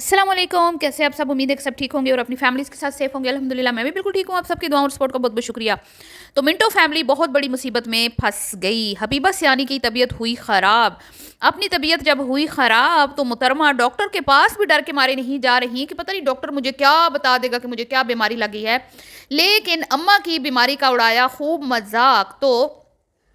अस्सलाम वालेकुम, कैसे आप सब। उम्मीद है कि सब ठीक होंगे और अपनी फैमिलीज के साथ सेफ होंगे। अल्हम्दुलिल्लाह मैं भी बिल्कुल ठीक हूँ। आप सबकी दुआओं और सपोर्ट का बहुत बहुत शुक्रिया। तो मिंटो फैमिली बहुत बड़ी मुसीबत में फंस गई। हबीबा सियानी की तबीयत हुई ख़राब। अपनी तबीयत जब हुई ख़राब तो मुहतरमा डॉक्टर के पास भी डर के मारे नहीं जा रही कि पता नहीं डॉक्टर मुझे क्या बता देगा कि मुझे क्या बीमारी लगी है। लेकिन अम्मा की बीमारी का उड़ाया खूब मजाक। तो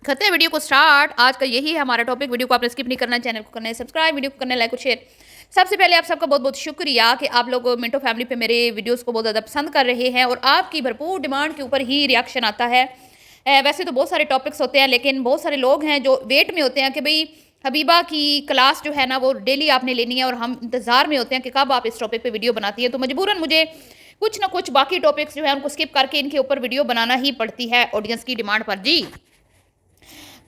करते हैं वीडियो को स्टार्ट। आज का यही है हमारा टॉपिक। वीडियो को आपने स्किप नहीं करना, चैनल को करना है सब्सक्राइब, वीडियो को करना है लाइक और शेयर। सबसे पहले आप सबका बहुत बहुत शुक्रिया कि आप लोग मिंटो फैमिली पे मेरे वीडियोस को बहुत ज़्यादा पसंद कर रहे हैं और आपकी भरपूर डिमांड के ऊपर ही रिएक्शन आता है। वैसे तो बहुत सारे टॉपिक्स होते हैं, लेकिन बहुत सारे लोग हैं जो वेट में होते हैं कि भाई हबीबा की क्लास जो है ना वो डेली आपने लेनी है, और हम इंतज़ार में होते हैं कि कब आप इस टॉपिक पे वीडियो बनाती है। तो मजबूरन मुझे कुछ ना कुछ बाकी टॉपिक्स जो है उनको स्किप करके इनके ऊपर वीडियो बनाना ही पड़ती है ऑडियंस की डिमांड पर जी।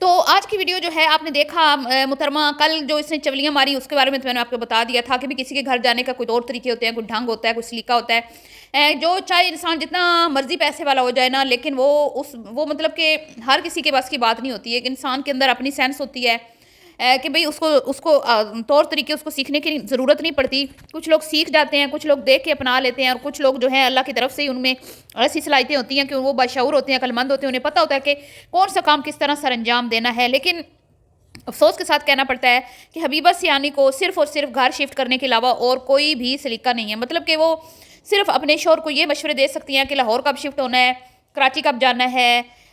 तो आज की वीडियो जो है आपने देखा, मुहतरमा कल जो इसने चवलियाँ मारी उसके बारे में तो मैंने आपको बता दिया था कि भी किसी के घर जाने का कोई तौर तरीके होते हैं, कोई ढंग होता है, कोई सलीका होता है। जो चाहे इंसान जितना मर्जी पैसे वाला हो जाए ना, लेकिन वो मतलब कि हर किसी के बस की बात नहीं होती है। एक इंसान के अंदर अपनी सेंस होती है कि भाई उसको उसको तौर तरीके उसको सीखने की ज़रूरत नहीं पड़ती। कुछ लोग सीख जाते हैं, कुछ लोग देख के अपना लेते हैं, और कुछ लोग जो है अल्लाह की तरफ से ही उनमें ऐसी सलाहियतें होती हैं कि वो बाशऊर होते हैं, अक्लमंद होते हैं, उन्हें पता होता है कि कौन सा काम किस तरह सर अंजाम देना है। लेकिन अफसोस के साथ कहना पड़ता है कि हबीबा सियानी को सिर्फ और सिर्फ घर शिफ्ट करने के अलावा और कोई भी सलीका नहीं है। मतलब कि वो सिर्फ अपने शोहर को ये मशवरे दे सकती हैं कि लाहौर कब शिफ्ट होना है, कराची कब जाना है,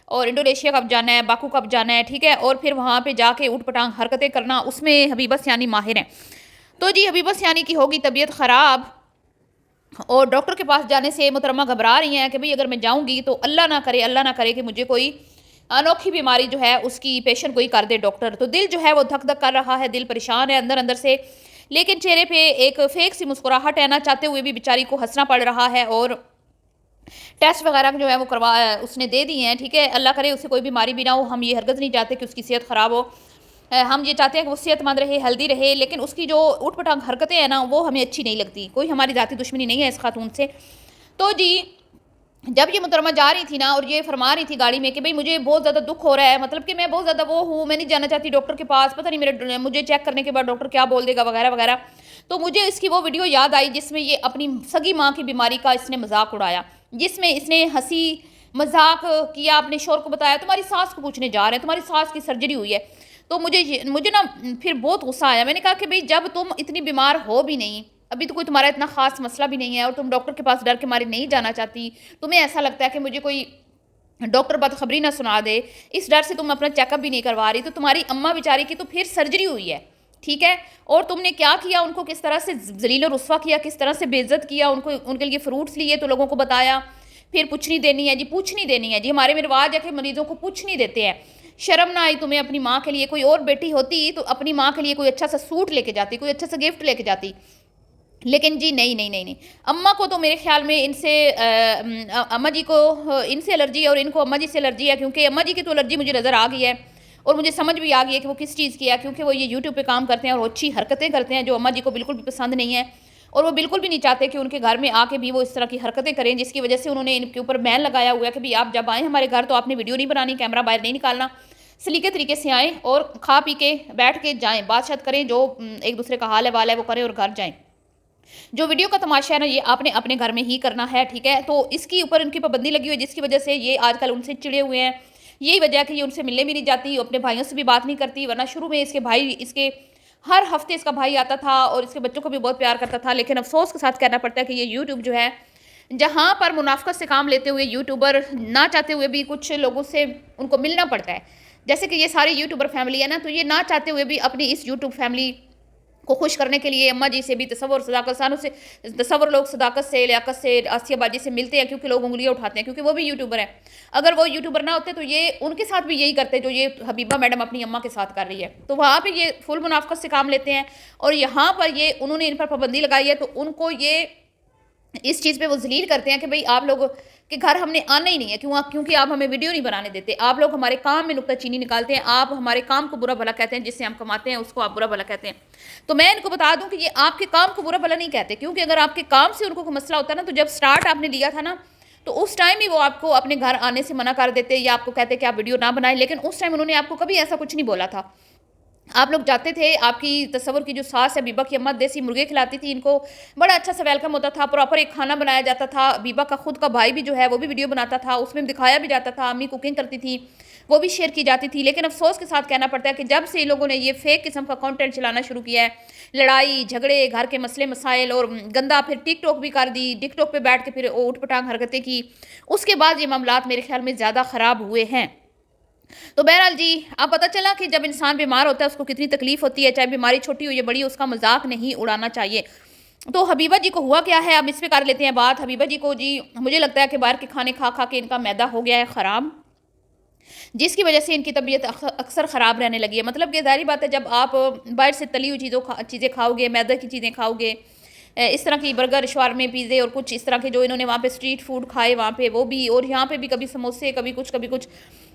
और इंडोनेशिया कब जाना है, बाकू कब जाना है, ठीक है, और फिर वहाँ पे जाके ऊट पटांग हरकतें करना, उसमें हबीबा सियानी माहिर हैं। तो जी हबीबा सियानी की होगी तबीयत ख़राब, और डॉक्टर के पास जाने से मोहतरमा घबरा रही हैं कि भाई अगर मैं जाऊँगी तो अल्लाह ना करे कि मुझे कोई अनोखी बीमारी जो है उसकी पेशेंट कोई कर दे डॉक्टर। तो दिल जो है वो धक धक कर रहा है, दिल परेशान है अंदर अंदर से। लेकिन चेहरे पे एक फेक सी मुस्कुराहट है, ना चाहते हुए भी बेचारी को हंसना पड़ रहा है। और टेस्ट वगैरह जो है वो करवा उसने दे दिए हैं, ठीक है। अल्लाह करे उसे कोई बीमारी भी ना हो। हम ये हरगज़ नहीं चाहते कि उसकी सेहत ख़राब हो। हम ये चाहते हैं कि वो सेहतमंद रहे, हेल्दी रहे। लेकिन उसकी जो उठ पटांग हरकतें हैं ना वो हमें अच्छी नहीं लगती। कोई हमारी ज़ाती दुश्मनी नहीं है इस खातून से। तो जी जब ये मुहतरमा जा रही थी ना और ये फरमा रही थी गाड़ी में कि भाई मुझे बहुत ज़्यादा दुख हो रहा है, मतलब कि मैं बहुत ज़्यादा वो हूँ, मैं नहीं जाना चाहती डॉक्टर के पास, पता नहीं मेरे मुझे चेक करने के बाद डॉक्टर क्या बोल देगा वगैरह वगैरह। तो मुझे इसकी वो वीडियो याद आई जिसमें ये अपनी सगी माँ की बीमारी का इसने मजाक उड़ाया, जिसमें इसने हंसी मजाक किया, अपने शोर को बताया तुम्हारी सास को पूछने जा रहे हैं, तुम्हारी सास की सर्जरी हुई है। तो मुझे ना फिर बहुत गुस्सा आया। मैंने कहा कि भाई जब तुम इतनी बीमार हो भी नहीं, अभी तो कोई तुम्हारा इतना खास मसला भी नहीं है, और तुम डॉक्टर के पास डर के मारे नहीं जाना चाहती, तुम्हें ऐसा लगता है कि मुझे कोई डॉक्टर बदखबरी ना सुना दे, इस डर से तुम अपना चेकअप भी नहीं करवा रही। तो तुम्हारी अम्मा बेचारी की तो फिर सर्जरी हुई है, ठीक है, और तुमने क्या किया, उनको किस तरह से जलील रुस्वा किया, किस तरह से बेइज्जत किया, उनको उनके लिए फ्रूट्स लिए तो लोगों को बताया। फिर पूछनी देनी है जी, पूछनी देनी है जी। हमारे में रिवाज है कि मरीजों को पूछनी देते हैं। शर्म ना आई तुम्हें? अपनी माँ के लिए कोई और बेटी होती तो अपनी माँ के लिए कोई अच्छा सा सूट लेके जाती, कोई अच्छा सा गिफ्ट लेके जाती। लेकिन जी नहीं नहीं नहीं नहीं, अम्मा को तो मेरे ख्याल में इनसे अम्मा जी को इनसे एलर्जी है और इनको अम्मा जी से एलर्जी है, क्योंकि अम्मा जी की तो एलर्जी मुझे नज़र आ गई है और मुझे समझ भी आ गई है कि वो किस चीज़ की है। क्योंकि वो ये यूट्यूब पे काम करते हैं और अच्छी हरकतें करते हैं जो अम्मा जी को बिल्कुल भी पसंद नहीं है, और वो बिल्कुल भी नहीं चाहते कि उनके घर में आके भी वो इस तरह की हरकतें करें, जिसकी वजह से उन्होंने इनके ऊपर बैन लगाया हुआ है कि भाई आप जब आएँ हमारे घर तो आपने वीडियो नहीं बनानी, कैमरा बाहर नहीं निकालना, सलीके तरीके से आएँ और खा पी के बैठ के जाएँ, बात करें, जो एक दूसरे का हाल है वाल है वो करें और घर जाएँ। जो वीडियो का तमाशा है ना ये आपने अपने घर में ही करना है, ठीक है। तो इसकी ऊपर इनकी पाबंदी लगी हुई है, जिसकी वजह से ये आजकल उनसे चिड़े हुए हैं। यही वजह है कि ये उनसे मिलने भी नहीं जाती, अपने भाइयों से भी बात नहीं करती। वरना शुरू में इसके हर हफ्ते इसका भाई आता था और इसके बच्चों को भी बहुत प्यार करता था। लेकिन अफसोस के साथ कहना पड़ता है कि ये यूट्यूब जो है, जहाँ पर मुनाफकत से काम लेते हुए यूट्यूबर ना चाहते हुए भी कुछ लोगों से उनको मिलना पड़ता है। जैसे कि ये सारी यूट्यूबर फैमिली है ना, तो ये ना चाहते हुए भी अपनी इस यूट्यूब फैमिली को खुश करने के लिए अम्मा जी से भी तसव्वुर सदाकत सानों से तसव्वुर लोग सदाकत से, लियाकत से, आसिया बाजी से मिलते हैं, क्योंकि लोग उंगलियां उठाते हैं, क्योंकि वो भी यूट्यूबर है। अगर वो यूट्यूबर ना होते तो ये उनके साथ भी यही करते जो ये हबीबा मैडम अपनी अम्मा के साथ कर रही है। तो वहाँ पे ये फुल मुनाफकत से काम लेते हैं, और यहाँ पर ये उन्होंने इन पर पाबंदी लगाई है, तो उनको ये इस चीज़ पे वो ज़लील करते हैं कि भाई आप लोग के घर हमने आना ही नहीं है, क्योंकि आप हमें वीडियो नहीं बनाने देते, आप लोग हमारे काम में नुक्ताचीनी निकालते हैं, आप हमारे काम को बुरा भला कहते हैं, जिससे हम कमाते हैं उसको आप बुरा भला कहते हैं। तो मैं इनको बता दूं कि ये आपके काम को बुरा भला नहीं कहते, क्योंकि अगर आपके काम से उनको कोई मसला होता है ना, तो जब स्टार्ट आपने लिया था ना, तो उस टाइम ही वो आपको अपने घर आने से मना कर देते या आपको कहते कि आप वीडियो ना बनाएं। लेकिन उस टाइम उन्होंने आपको कभी ऐसा कुछ नहीं बोला था। आप लोग जाते थे, आपकी तसव्वुर की जो सास है बीबा की अम्मा देसी मुर्गे खिलाती थी इनको, बड़ा अच्छा सा वेलकम होता था, प्रॉपर एक खाना बनाया जाता था। बीबा का खुद का भाई भी जो है वो भी वीडियो बनाता था, उसमें दिखाया भी जाता था, अम्मी कुकिंग करती थी, वो भी शेयर की जाती थी। लेकिन अफसोस के साथ कहना पड़ता है कि जब से इन लोगों ने ये फेक किस्म का कंटेंट चलाना शुरू किया है, लड़ाई झगड़े, घर के मसले मसाइल और गंदा, फिर टिकटॉक भी कर दी, टिकटॉक पे बैठ के फिर ऊट पटांग हरकतें की, उसके बाद ये मामलात मेरे ख्याल में ज़्यादा ख़राब हुए हैं। तो बहरहाल जी, अब पता चला कि जब इंसान बीमार होता है उसको कितनी तकलीफ होती है, चाहे बीमारी छोटी हो या बड़ी हो, उसका मजाक नहीं उड़ाना चाहिए। तो हबीबा जी को हुआ क्या है, अब इस पे कर लेते हैं बात। हबीबा जी को जी मुझे लगता है कि बाहर के खाने खा खा के इनका मैदा हो गया है ख़राब, जिसकी वजह से इनकी तबीयत अक्सर ख़राब रहने लगी है। मतलब कि ज़ाहिर बात है, जब आप बाहर से तली हुई चीज़ें खाओगे, मैदा की चीज़ें खाओगे, इस तरह की बर्गर, शवारमे, पिज़्ज़े और कुछ इस तरह के जो इन्होंने वहाँ पे स्ट्रीट फूड खाए वहाँ पे, वो भी, और यहाँ पे भी कभी समोसे, कभी कुछ कभी कुछ।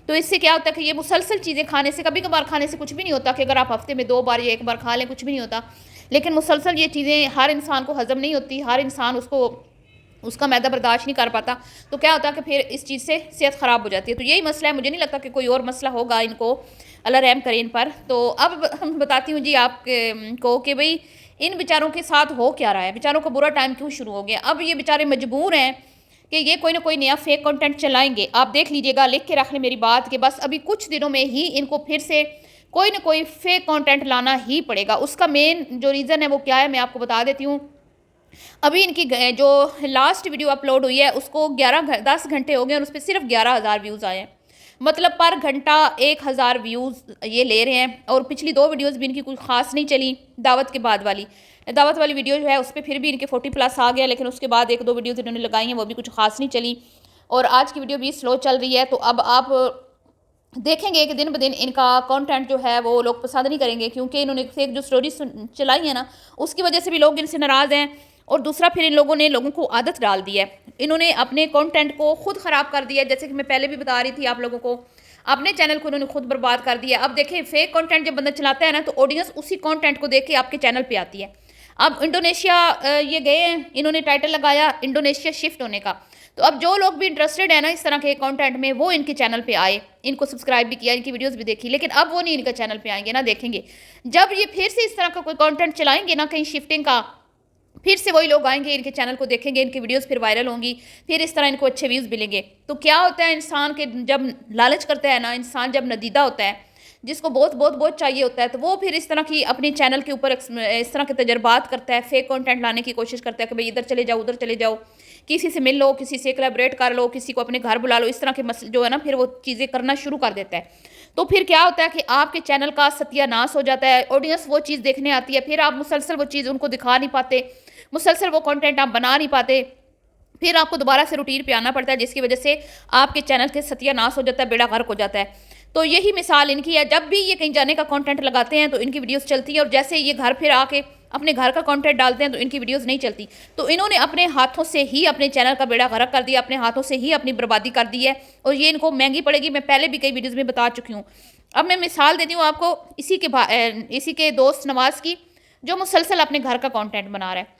तो इससे क्या होता है कि ये मुसलसल चीज़ें खाने से, कभी कभार खाने से कुछ भी नहीं होता कि अगर आप हफ्ते में 2 बार या 1 बार खा लें, कुछ भी नहीं होता। लेकिन मुसलसल ये चीज़ें हर इंसान को हज़म नहीं होती, हर इंसान उसको उसका मैदा बर्दाश्त नहीं कर पाता। तो क्या होता है कि फिर इस चीज़ से सेहत ख़राब हो जाती है। तो यही मसला है, मुझे नहीं लगता कि कोई और मसला होगा इनको, अल्लाह रहम करे इन पर। तो अब हम बताती हूँ जी आप को कि भाई इन बेचारों के साथ हो क्या रहा है, बेचारों का बुरा टाइम क्यों शुरू हो गया। अब ये बेचारे मजबूर हैं कि ये कोई ना कोई नया फेक कंटेंट चलाएंगे। आप देख लीजिएगा, लिख के रख लें मेरी बात, कि बस अभी कुछ दिनों में ही इनको फिर से कोई ना कोई फेक कंटेंट लाना ही पड़ेगा। उसका मेन जो रीज़न है वो क्या है, मैं आपको बता देती हूँ। अभी इनकी जो लास्ट वीडियो अपलोड हुई है उसको 10 घंटे हो गए और उस पर सिर्फ 11,000 व्यूज़ आए हैं। मतलब पर घंटा 1,000 व्यूज़ ये ले रहे हैं। और पिछली 2 वीडियोस भी इनकी कुछ खास नहीं चली। दावत वाली वीडियो जो है उस पर फिर भी इनके 40+ आ गया, लेकिन उसके बाद 1-2 वीडियोज़ इन्होंने लगाई हैं, वो भी कुछ खास नहीं चली। और आज की वीडियो भी स्लो चल रही है। तो अब आप देखेंगे कि दिन ब दिन इनका कंटेंट जो है वो लोग पसंद नहीं करेंगे, क्योंकि इन्होंने फेक जो स्टोरी चलाई है ना, उसकी वजह से भी लोग इनसे नाराज़ हैं। और दूसरा, फिर इन लोगों ने लोगों को आदत डाल दी है, इन्होंने अपने कंटेंट को खुद ख़राब कर दिया है। जैसे कि मैं पहले भी बता रही थी आप लोगों को, अपने चैनल को इन्होंने खुद बर्बाद कर दिया। अब देखें, फेक कंटेंट जब बंदा चलाता है ना, तो ऑडियंस उसी कंटेंट को देख के आपके चैनल पे आती है। अब इंडोनेशिया ये गए हैं, इन्होंने टाइटल लगाया इंडोनेशिया शिफ्ट होने का। तो अब जो लोग भी इंटरेस्टेड है ना इस तरह के कंटेंट में, वो इनके चैनल पे आए, इनको सब्सक्राइब भी किया, इनकी वीडियोस भी देखी, लेकिन अब वो नहीं इनका चैनल पे आएंगे ना देखेंगे। जब ये फिर से इस तरह का कोई कंटेंट चलाएंगे ना कहीं शिफ्टिंग का, फिर से वही लोग आएंगे, इनके चैनल को देखेंगे, इनकी वीडियोस फिर वायरल होंगी, फिर इस तरह इनको अच्छे व्यूज़ मिलेंगे। तो क्या होता है, इंसान के जब लालच करता है ना, इंसान जब नदीदा होता है, जिसको बहुत बहुत बहुत चाहिए होता है, तो वो फिर इस तरह की अपने चैनल के ऊपर इस तरह के तजर्बात करता है, फेक कंटेंट लाने की कोशिश करता है कि भाई इधर चले जाओ, उधर चले जाओ, किसी से मिल लो, किसी से कोलैबोरेट कर लो, किसी को अपने घर बुला लो, इस तरह के मसले जो है ना, फिर वो चीज़ें करना शुरू कर देता है। तो फिर क्या होता है कि आपके चैनल का सत्यानाश हो जाता है, ऑडियंस वो चीज़ देखने आती है, फिर आप मुसलसल वो चीज़ उनको दिखा नहीं पाते, मुसलसल वो कंटेंट आप बना नहीं पाते, फिर आपको दोबारा से रूटीन पे आना पड़ता है, जिसकी वजह से आपके चैनल के सत्यानाश हो जाता है, बेड़ा गर्क हो जाता है। तो यही मिसाल इनकी है, जब भी ये कहीं जाने का कंटेंट लगाते हैं तो इनकी वीडियोस चलती हैं, और जैसे ये घर फिर आके अपने घर का कंटेंट डालते हैं तो इनकी वीडियोस नहीं चलती। तो इन्होंने अपने हाथों से ही अपने चैनल का बेड़ा गर्क कर दिया, अपने हाथों से ही अपनी बर्बादी कर दी है, और ये इनको महंगी पड़ेगी। मैं पहले भी कई वीडियोज़ में बता चुकी हूँ। अब मैं मिसाल देती हूँ आपको इसी के दोस्त नवाज़ की, जो मुसलसल अपने घर का कॉन्टेंट बना रहा है।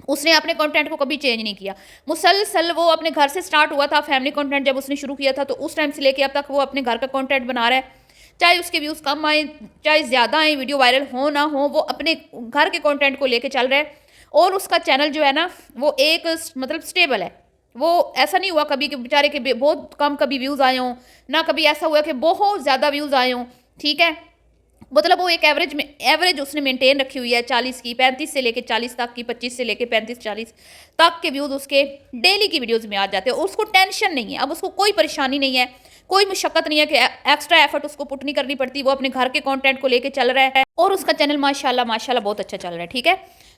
उसने अपने कंटेंट को कभी चेंज नहीं किया, मुसलसल वो अपने घर से स्टार्ट हुआ था, फैमिली कंटेंट जब उसने शुरू किया था, तो उस टाइम से लेके अब तक वो अपने घर का कंटेंट बना रहा है। चाहे उसके व्यूज़ कम आए, चाहे ज़्यादा आए, वीडियो वायरल हो ना हो, वो अपने घर के कंटेंट को लेके चल रहा है। और उसका चैनल जो है ना, वो एक मतलब स्टेबल है। वो ऐसा नहीं हुआ कभी कि बेचारे के बहुत कम कभी व्यूज़ आए हों, ना कभी ऐसा हुआ कि बहुत ज़्यादा व्यूज़ आए हों। ठीक है, मतलब वो एक एवरेज उसने मेंटेन रखी हुई है 40 की, 35 से लेके 40 तक की, 25 से लेके 35-40 तक के व्यूज़ उसके डेली की वीडियोज़ में आ जाते हैं। और उसको टेंशन नहीं है, अब उसको कोई परेशानी नहीं है, कोई मुशक्क़त नहीं है कि एक्स्ट्रा एफर्ट उसको पुट नहीं करनी पड़ती। वो अपने घर के कंटेंट को लेके चल रहा है और उसका चैनल माशाल्लाह माशाल्लाह बहुत अच्छा चल रहा है। ठीक है,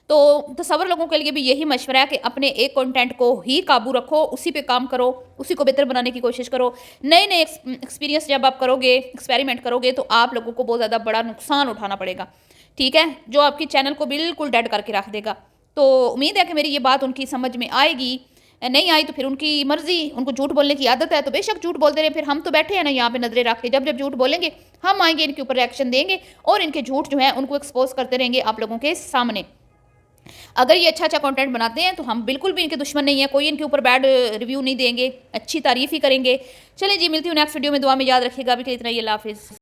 तो तसव्वुर लोगों के लिए भी यही मशवरा है कि अपने एक कंटेंट को ही काबू रखो, उसी पे काम करो, उसी को बेहतर बनाने की कोशिश करो। नए नए एक्सपीरियंस जब आप करोगे, एक्सपेरिमेंट करोगे, तो आप लोगों को बहुत ज़्यादा बड़ा नुकसान उठाना पड़ेगा। ठीक है, जो आपकी चैनल को बिल्कुल डेड करके रख देगा। तो उम्मीद है कि मेरी ये बात उनकी समझ में आएगी। नहीं आई तो फिर उनकी मर्जी, उनको झूठ बोलने की आदत है तो बेशक झूठ बोलते रहे। फिर हम तो बैठे हैं ना यहाँ पे नजरें रख के, जब जब झूठ बोलेंगे हम आएंगे, इनके ऊपर रिएक्शन देंगे और इनके झूठ जो है उनको एक्सपोज करते रहेंगे आप लोगों के सामने। अगर ये अच्छा अच्छा कंटेंट बनाते हैं तो हम बिल्कुल भी इनके दुश्मन नहीं है, कोई इनके ऊपर बैड रिव्यू नहीं देंगे, अच्छी तारीफ ही करेंगे। चलिए जी, मिलती हूँ नेक्स्ट वीडियो में, दुआ में याद रखिएगा। अभी के लिए इतना ही, अल्लाह हाफिज़।